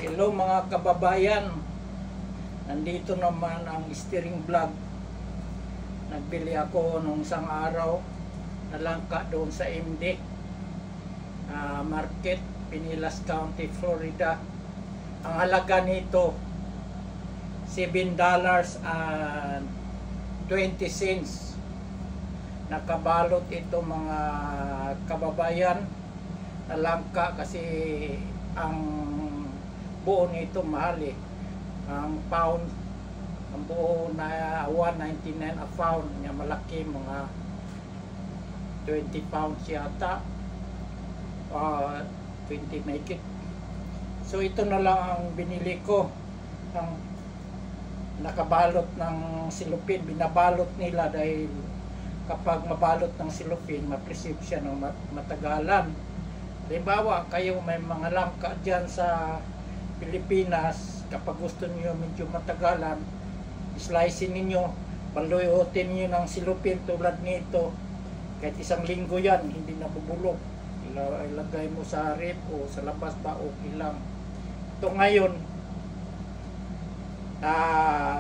Hello mga kababayan, nandito naman ang steering vlog. Nagbili ako nung isang araw na langka doon sa MD Market, Pinellas County, Florida. Ang halaga nito $7.20. Nakabalot ito mga kababayan na langka kasi ang buo nito mahal eh. Ang pound, ang buo na $1.99 a pound, niya malaki, mga 20 pounds yata, 20 make it. So ito na lang ang binili ko, ang nakabalot ng silupin. Binabalot nila dahil kapag mabalot ng silupin, ma-preserve siya ng matagalan. Halimbawa, kayo may mga langka dyan sa Pilipinas, kapag gusto niyo medyo matagalan, slicein niyo, baluyutin niyo ng silupin tulad nito. Kahit isang linggo yan, hindi nabubulok. Ilagay mo sa ref o sa labas pa, okay lang. Ito ngayon,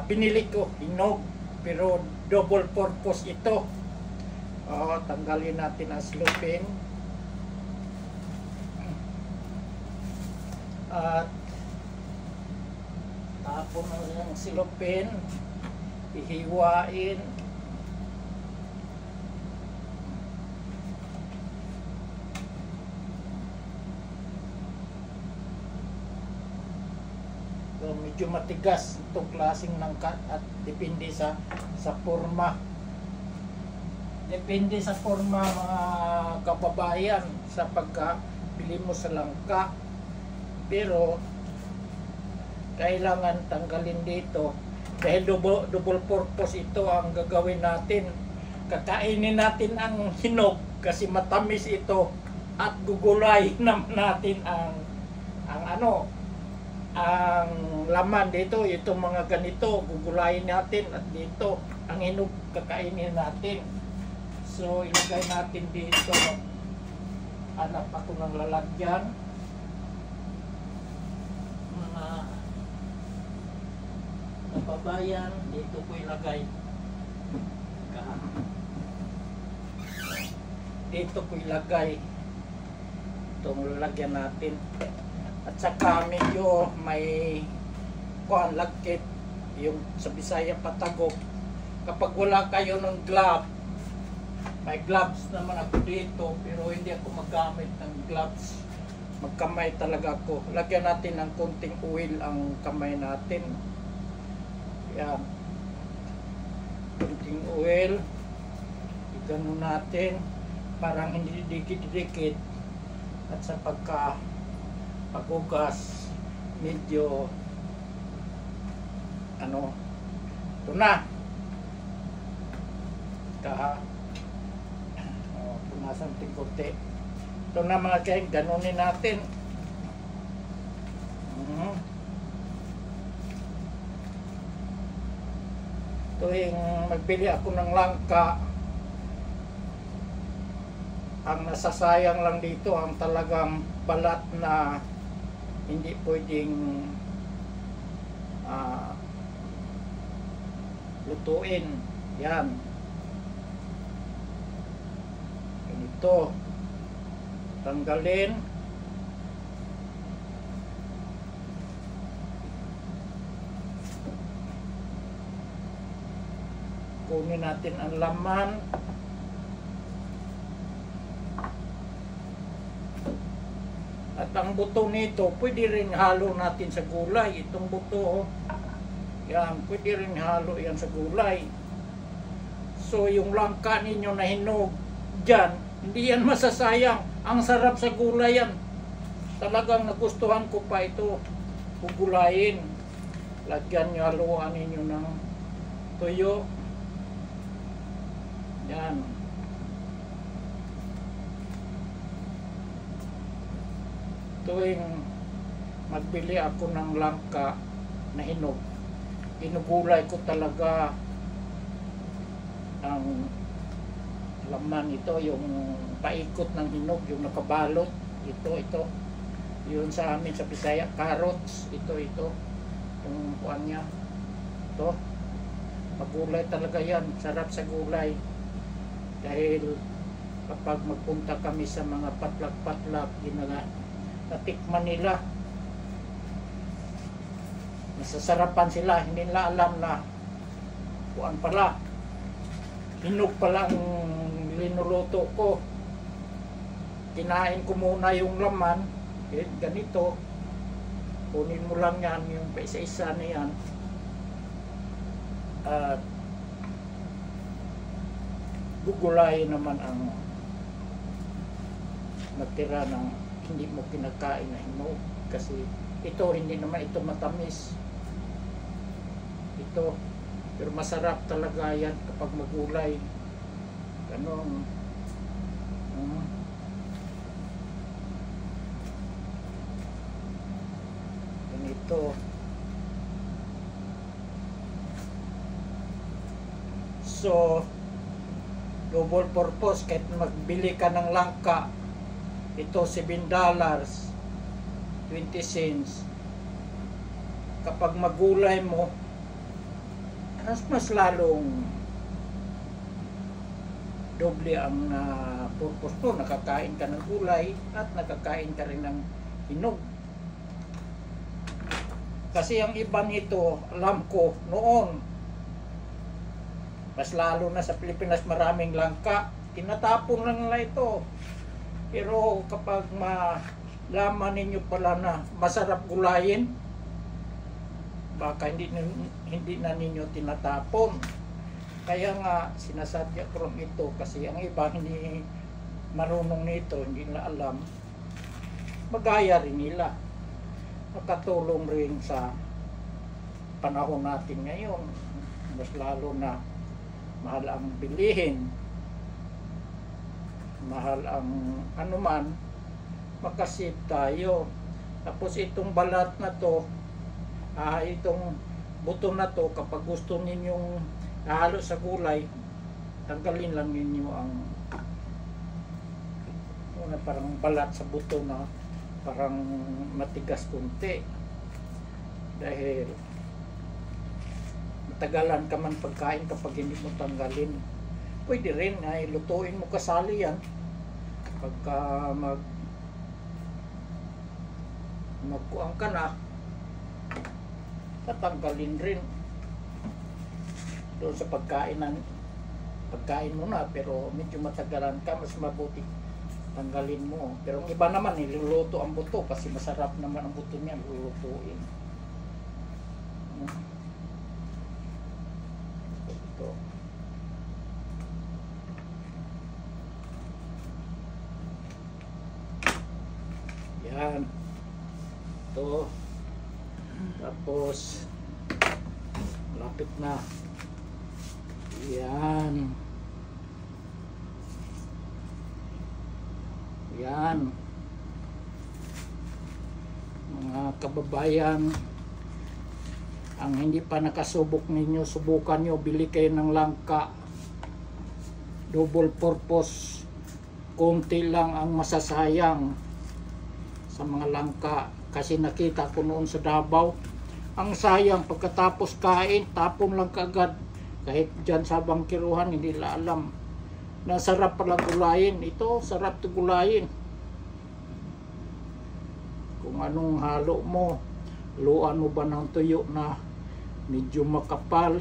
pinili ko, hinog, pero double purpose ito. Tanggalin natin ang silupin. At tapon mo yung silupin, ihiwain. So, medyo matigas itong klaseng langka at depende sa forma. Depende sa forma mga kababayan sa pagkabili mo sa langka. Pero kailangan tanggalin dito dahil double purpose ito ang gagawin natin. Kakainin natin ang hinog kasi matamis ito at gugulayin naman natin ang laman dito, itong mga ganito gugulayin natin, at dito ang hinog kakainin natin. So ilagay natin dito, hanap ako ng lalagyan. Kababayan, dito ko ilagay. Dito ko ilagay itong lalagyan natin. At saka medyo may lagkit, yung sa Bisaya patagok. Kapag wala kayo ng glove, may gloves naman ako dito, pero hindi ako magamit ng gloves. Magkamay talaga ako. Lagyan natin ng konting oil ang kamay natin. Yan, konting oil, igano natin parang hindi dikit-dikit, at sa paghugas medyo ito na punasan tingkote. Ito na mga kain, ganunin natin. Tuwing magbili ako ng langka, ang nasasayang lang dito ang talagang balat na hindi pwedeng lutuin. Yan, ganito, tanggalin. Kunin natin ang laman. At ang buto nito, pwede rin halo natin sa gulay. Itong buto, yan, pwede rin halo yan sa gulay. So, yung langka ninyo na hinog dyan, hindi yan masasayang. Ang sarap sa gulay yan. Talagang nagustuhan ko pa ito. Gugulayin. Lagyan nyo, haluan ninyo ng tuyo. Yan. Tuwing magbili ako ng langka na hinog, ginugulay ko talaga ang laman ito, yung paikot ng hinog, yung nakabalot, ito Yun sa amin sa Bisaya, carrots. Ito. Yung kuan niya. Ito. Magulay talaga yan. Sarap sa gulay. Dahil kapag magpunta kami sa mga patlak-patlak, natikman nila. Nasasarapan sila. Hindi nila alam na kuan pala. Hinog pala ang linuluto ko. Kinain ko muna yung laman. Ganito. Kunin mo lang yan, yung paisa-isa na yan. At gugulayin naman ang natira ng hindi mo kinakain na hinog. Kasi ito, hindi naman ito matamis. Ito. Pero masarap talaga yan kapag magulay. Ganon. Ganito. So, double purpose. Kahit magbili ka ng langka, ito $7, 20 cents. Kapag magulay mo, mas lalong doble ang purpose to. Nakakain ka ng gulay at nakakain ka rin ng hinog. Kasi ang iba nito, alam ko noon, mas lalo na sa Pilipinas, maraming langka, tinatapon lang nila ito. Pero kapag malaman ninyo pala na masarap gulayin, baka hindi na ninyo tinatapon. Kaya nga sinasadya ko ito kasi ang iba hindi marunong nito, hindi nila alam. Magaya rin nila. Makatulong rin sa panahon natin ngayon. Mas lalo na mahal ang bilihin, mahal ang anuman, makasip tayo. Tapos itong balat na to, itong buto na to, kapag gusto ninyong halo sa gulay, tanggalin lang ninyo ang parang balat sa buto na parang matigas kunti. Dahil matagalan ka man pagkain kapag hindi mo tanggalin. Pwede rin ay lutuin mo kasali yan. Pagka magkuang ka na, tatanggalin rin doon sa pagkain mo na, pero medyo matagalan ka, mas mabuti tanggalin mo. Pero ang iba naman niluluto ang buto kasi masarap naman ang buto niya, lulutuin. Ito. Yan. Ito. Tapos lapit na. Yan. Yan. Mga kababayan, ang hindi pa nakasubok ninyo, subukan nyo, bili kayo ng langka. Double purpose. Konti lang ang masasayang sa mga langka. Kasi nakita ko noon sa Davao, ang sayang pagkatapos kain, tapon lang kaagad. Kahit dyan sa bangkiruhan, hindi nila alam na sarap pala gulayin. Ito, sarap to gulayin. Kung anong halo mo, haluan mo ba ng tuyo na medyo makapal,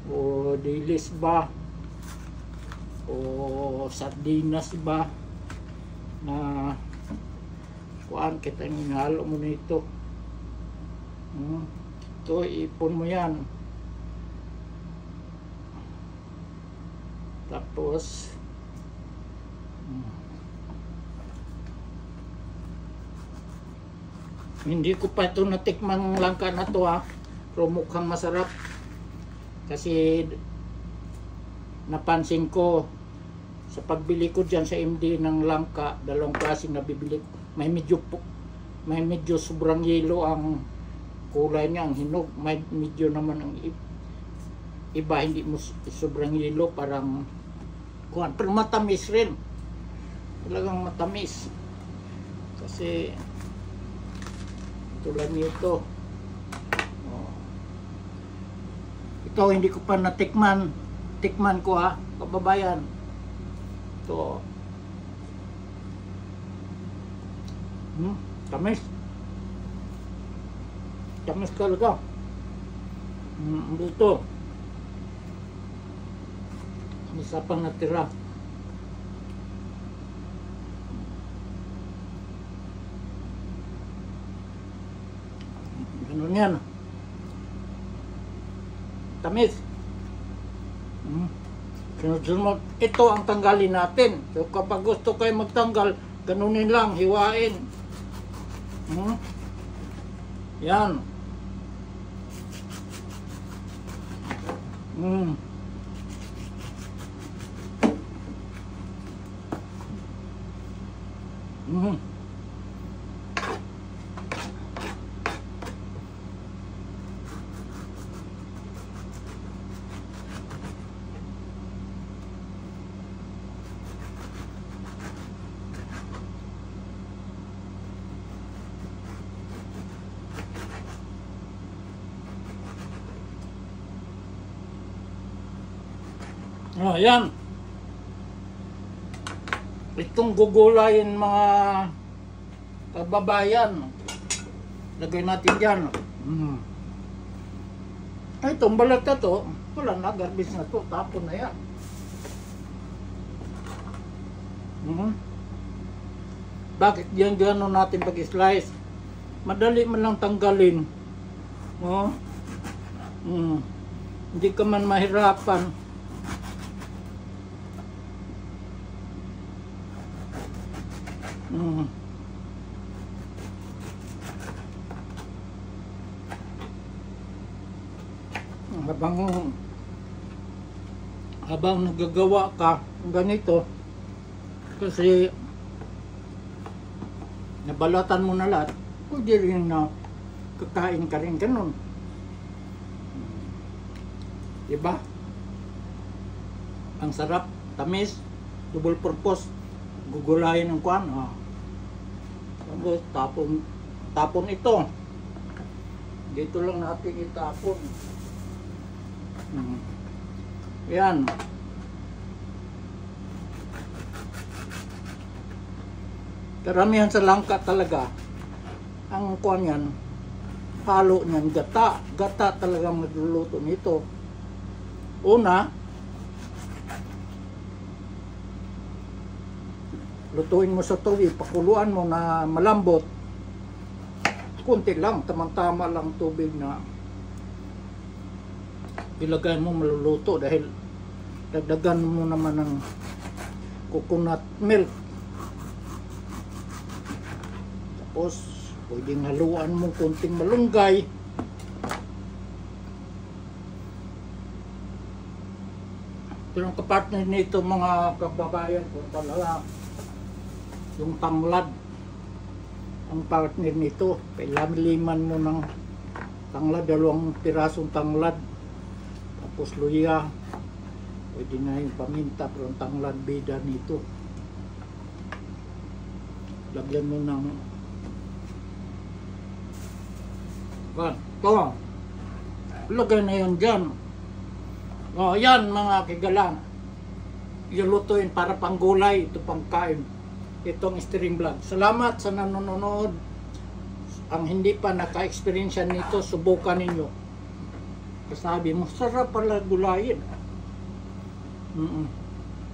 o dilis ba, o sardinas ba, na kuan kita yung halo mo nito. Ito, ipon mo yan. Tapos hindi ko pa ito natikman langka na to pero mukhang masarap kasi napansin ko sa pagbili ko dyan sa MD ng langka, dalawang klase na bibili ko, may medyo sobrang yelo ang kulay niya, ang hinog, may medyo naman ang iba hindi mo sobrang yelo, parang kuan, pero matamis rin, talagang matamis kasi Tulad nito. Oh. Ito hindi ko pa natikman. Tikman ko ha, kababayan. Ito. Tamis. Tamis talaga. Dito. Isa pang natira. Ganun yan. Tamis. Sunod-sunod. Ito ang tanggalin natin. So kapag gusto kayo magtanggal, ganunin lang, hiwain. Yan. Oh, yan. Itong gugulayin mga kababayan. Lagay natin dyan. Ay, itong balat na to, wala na, garbage na to, tapon na yan. Bakit yan gano'n natin pag-slice? Madali man lang tanggalin. Oh. Hindi ka man mahirapan. Habang nagagawa ka ganito, kasi nabalatan mo na lahat, pwede rin na kakain ka rin ganun. Diba? Ang sarap, tamis, double purpose, gugulayin ng kwan. Tapon ito. Dito lang natin itapon. Yan. Karamihan sa langka talaga, ang kwan yan, halo niyan, gata. Gata talagang nagluluto nito. Una, lutuin mo sa tubig, pakuluan mo na malambot. Kunti lang, tamang-tama lang tubig na ilagay mo maluluto dahil dagdagan mo naman ng coconut milk. Tapos, pwedeng haluan mo kunting malunggay. Pero ang kapartner nito mga kababayan ko talaga, yung tanglad. Ang partner nito, liman mo ng tanglad, 2 pirasong tanglad. Tapos luya, pwede na yung paminta, pero ang tanglad bida nito. Lagyan mo ng ito. Lagay na yan dyan. O, yan mga kigalang. Ilutuin para panggulay, ito pangkain. Itong steering vlog. Salamat sa nanonood. Ang hindi pa naka-experience nito, subukan ninyo. Sabi mo, sarap pala gulayin.